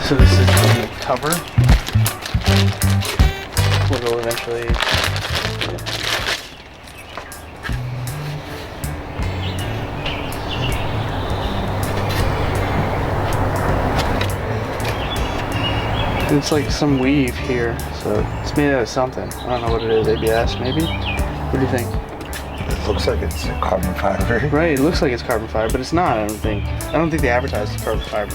So this is the cover. We'll eventually. It's like some weave here, so it's made out of something. I don't know what it is, ABS maybe? What do you think? It looks like it's carbon fiber. Right, it looks like it's carbon fiber, but it's not, I don't think. I don't think they advertise it's carbon fiber.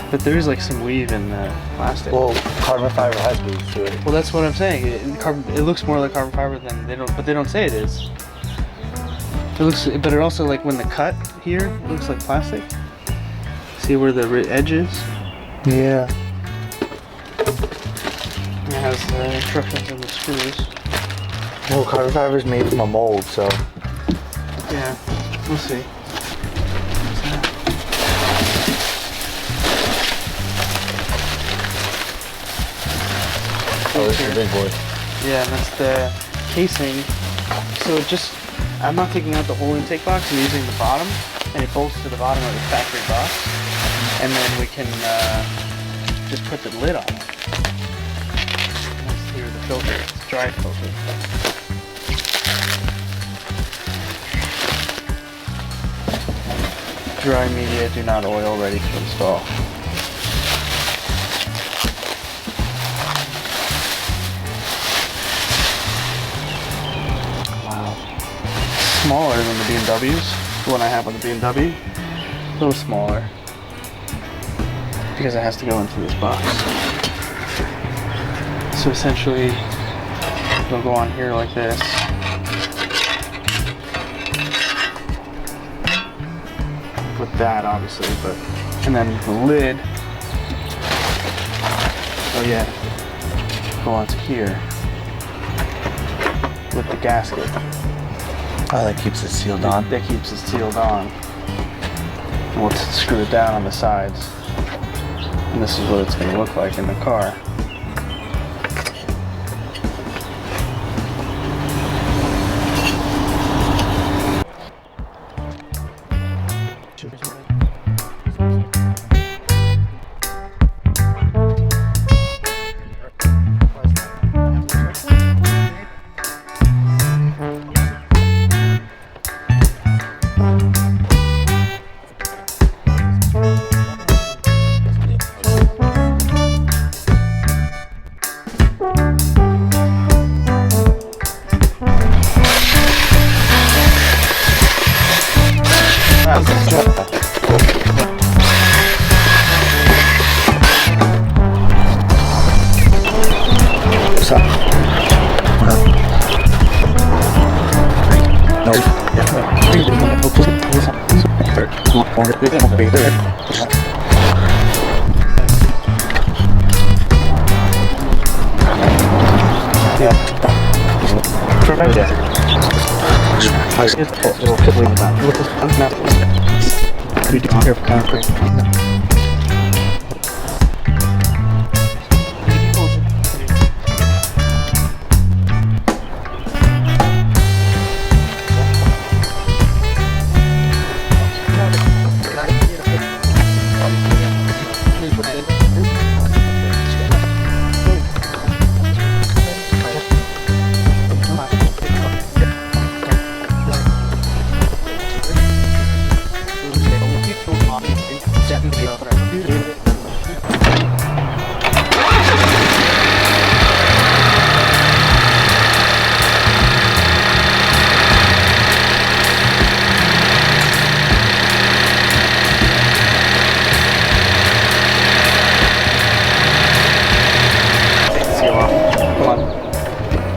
But there is like some weave in the plastic. Well, carbon fiber has weave to it. Well, that's what I'm saying. It looks more like carbon fiber than but they don't say it is. It looks, but it also, like when the cut here, it looks like plastic. See where the edge is? Yeah. It has the instructions and the screws. Well, carbon fiber is made from a mold, so. Yeah, we'll see. Oh, this is a big boy. Yeah, and that's the casing. So I'm not taking out the whole intake box, I'm using the bottom, and it bolts to the bottom of the factory box. And then we can just put the lid on it. That's here, the filter, it's dry filter. Dry media, do not oil, ready to install. Smaller than the BMWs, the one I have on the BMW, a little smaller, because it has to go into this box. So essentially, it'll go on here like this. With that, obviously, and then the lid, oh yeah, go onto here with the gasket. Oh, that keeps it sealed on? That keeps it sealed on. And we'll screw it down on the sides. And this is what it's going to look like in the car.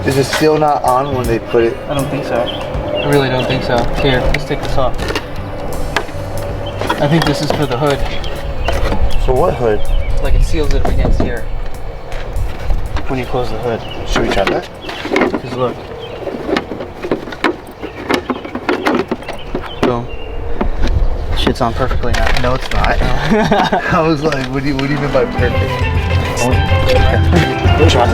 Is it still not on when they put it? I don't think so. I really don't think so. Here, let's take this off. I think this is for the hood. For what hood? Like it seals it against here. When you close the hood. Should we try that? Just look. Boom. Shit's on perfectly now. No, it's not. I was like, what do you mean by perfect? Which one?